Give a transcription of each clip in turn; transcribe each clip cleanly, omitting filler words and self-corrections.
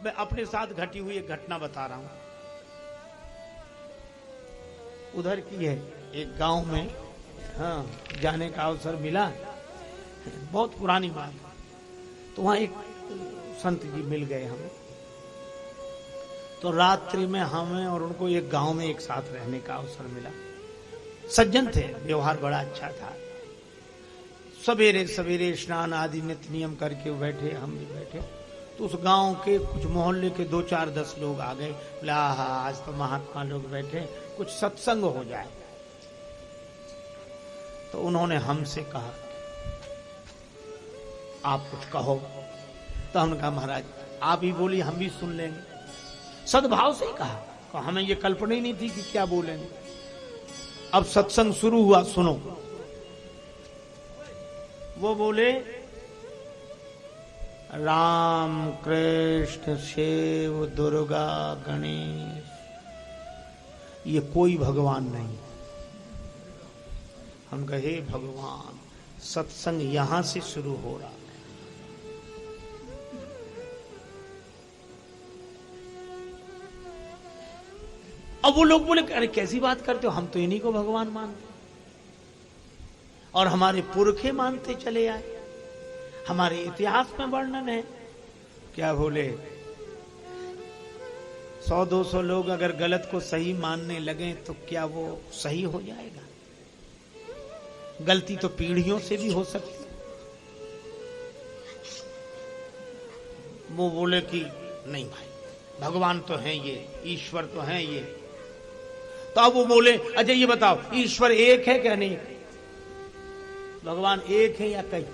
मैं अपने साथ घटी हुई एक घटना बता रहा हूं। उधर की है, एक गांव में जाने का अवसर मिला, बहुत पुरानी बात। तो वहां एक संत जी मिल गए हमें, तो रात्रि में हमें और उनको एक गांव में एक साथ रहने का अवसर मिला। सज्जन थे, व्यवहार बड़ा अच्छा था। सवेरे सवेरे स्नान आदि नित्य नियम करके बैठे, हम भी बैठे। तो उस गांव के कुछ मोहल्ले के 2 4 10 लोग आ गए। बोले आज तो महात्मा लोग बैठे, कुछ सत्संग हो जाए। तो उन्होंने हमसे कहा आप कुछ कहो। तो हमने कहा महाराज आप ही बोली, हम भी सुन लेंगे। सद्भाव से ही कहा, हमें ये कल्पना ही नहीं थी कि क्या बोलेंगे। अब सत्संग शुरू हुआ, सुनो। वो बोले राम कृष्ण शिव दुर्गा गणेश, ये कोई भगवान नहीं। हम कहे भगवान, सत्संग यहां से शुरू हो रहा है। अब वो लोग बोले अरे कैसी बात करते हो, हम तो इन्हीं को भगवान मानते और हमारे पुरखे मानते चले आए, हमारे इतिहास में वर्णन है। क्या बोले 100-200 लोग अगर गलत को सही मानने लगे तो क्या वो सही हो जाएगा? गलती तो पीढ़ियों से भी हो सकती। वो बोले कि नहीं भाई, भगवान तो है ये, ईश्वर तो है ये। तो अब वो बोले अच्छा ये बताओ ईश्वर एक है क्या नहीं, भगवान एक है या कई?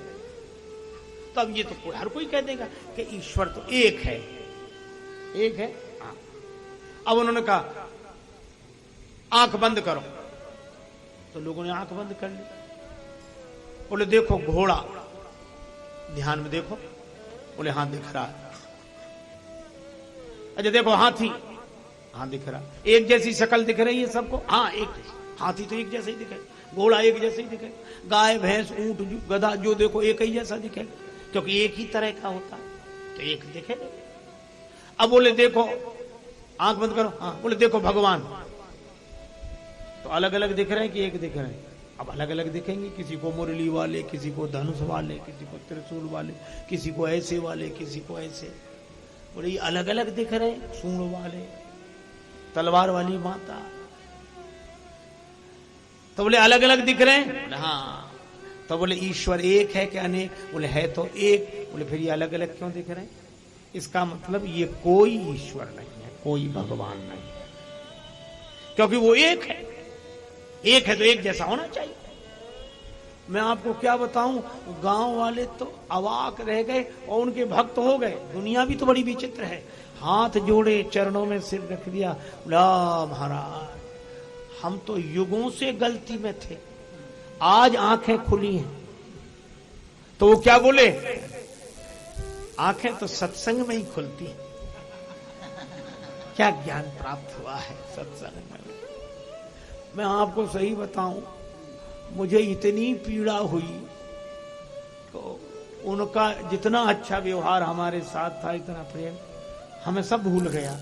तब ये तो हर कोई कह देगा कि ईश्वर तो एक है, एक है। अब उन्होंने कहा आंख बंद करो, तो लोगों ने आंख बंद कर ली। बोले देखो घोड़ा, ध्यान में देखो। बोले हाँ दिख रहा है। अच्छा देखो हाथी, हाँ दिख रहा। एक जैसी शक्ल दिख रही है सबको? हाँ एक जैसी। हाथी तो एक जैसे ही दिखे, घोड़ा एक जैसे ही दिखे, गाय भैंस ऊंट गधा जो देखो एक ही जैसा दिखे, क्योंकि एक ही तरह का होता है, तो एक दिखे। अब बोले देखो, आंख बंद करो। हाँ बोले देखो भगवान, तो अलग अलग दिख रहे हैं कि एक दिख रहे हैं? अब अलग अलग दिखेंगे, किसी को मुरली वाले, किसी को धनुष वाले, किसी को त्रिशूल वाले, किसी को ऐसे वाले, किसी को ऐसे। बोले ये अलग अलग दिख रहे हैं, सूंड वाले, तलवार वाली माता। तो बोले अलग अलग दिख रहे हैं? बोले हाँ। तो बोले ईश्वर एक है क्या अनेक? बोले है तो एक। बोले फिर ये अलग अलग क्यों दिख रहे हैं? इसका मतलब ये कोई ईश्वर नहीं है, कोई भगवान नहीं, क्योंकि वो एक है। एक है तो एक जैसा होना चाहिए। मैं आपको क्या बताऊं, गांव वाले तो अवाक रह गए और उनके भक्त हो गए। दुनिया भी तो बड़ी विचित्र है। हाथ जोड़े, चरणों में सिर रख दिया, बोला महाराज हम तो युगों से गलती में थे, आज आंखें खुली हैं। तो वो क्या बोले, आंखें तो सत्संग में ही खुलती हैं। क्या ज्ञान प्राप्त हुआ है सत्संग में। मैं आपको सही बताऊं, मुझे इतनी पीड़ा हुई, तो उनका जितना अच्छा व्यवहार हमारे साथ था, इतना प्रेम, हमें सब भूल गया।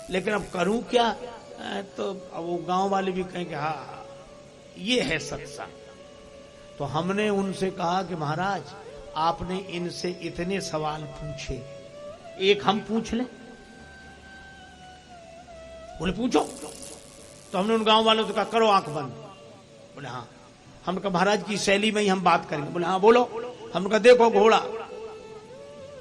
लेकिन अब करूं क्या? तो अब वो गांव वाले भी कहेंगे हाँ ये है सत्संग। तो हमने उनसे कहा कि महाराज आपने इनसे इतने सवाल पूछे, एक हम पूछ लें? बोले पूछो। तो हमने उन गांव वालों से कहा करो आंख बंद। बोले हाँ। हमने कहा महाराज की शैली में ही हम बात करेंगे। बोले हाँ बोलो। हमने कहा देखो घोड़ा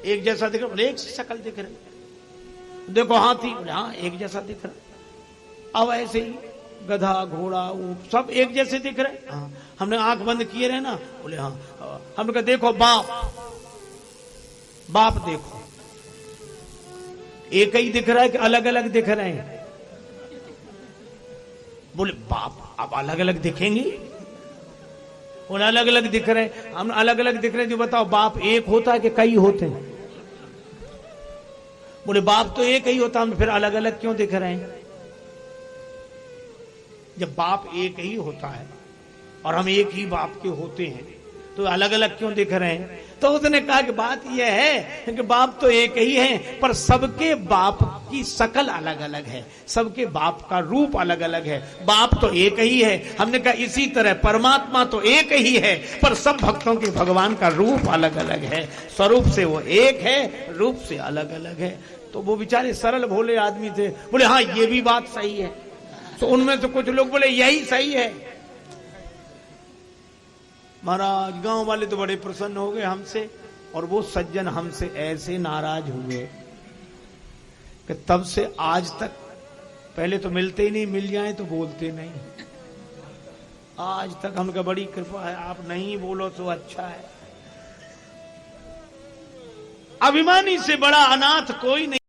एक जैसा दिख रहा, बोले एक सी शक्ल दिख रही। देखो हाथी, बोले हाँ एक जैसा दिख रहा। अब ऐसे ही गधा घोड़ा ऊंट सब एक जैसे दिख रहे। हाँ। हमने आंख बंद किए रहे ना? बोले हाँ। हमने कहा देखो बाप, बाप देखो, एक ही दिख रहा है कि अलग अलग दिख रहे हैं? बोले बाप अब अलग अलग दिखेंगे? बोले अलग अलग दिख रहे हैं। हम अलग अलग दिख रहे हैं, जो बताओ बाप एक होता है कि कई होते हैं? बोले बाप तो एक ही होता, हम फिर अलग अलग क्यों दिख रहे हैं? जब बाप एक ही होता है और हम एक ही बाप के होते हैं, तो अलग अलग क्यों दिख रहे हैं? तो उसने कहा कि बात यह है कि बाप तो एक ही है, पर सबके बाप की शकल अलग अलग है, सबके बाप का रूप अलग अलग है। बाप तो एक ही है। हमने कहा इसी तरह परमात्मा तो एक ही है, पर सब भक्तों के भगवान का रूप अलग अलग है। स्वरूप से वो एक है, रूप से अलग अलग है। तो वो बेचारे सरल भोले आदमी थे, बोले हाँ ये भी बात सही है। तो उनमें से कुछ लोग बोले यही सही है। महाराज गांव वाले तो बड़े प्रसन्न हो गए हमसे, और वो सज्जन हमसे ऐसे नाराज हुए कि तब से आज तक, पहले तो मिलते ही नहीं, मिल जाए तो बोलते नहीं, आज तक हमका बड़ी कृपा है, आप नहीं बोलो तो अच्छा है। अभिमानी से बड़ा अनाथ कोई नहीं।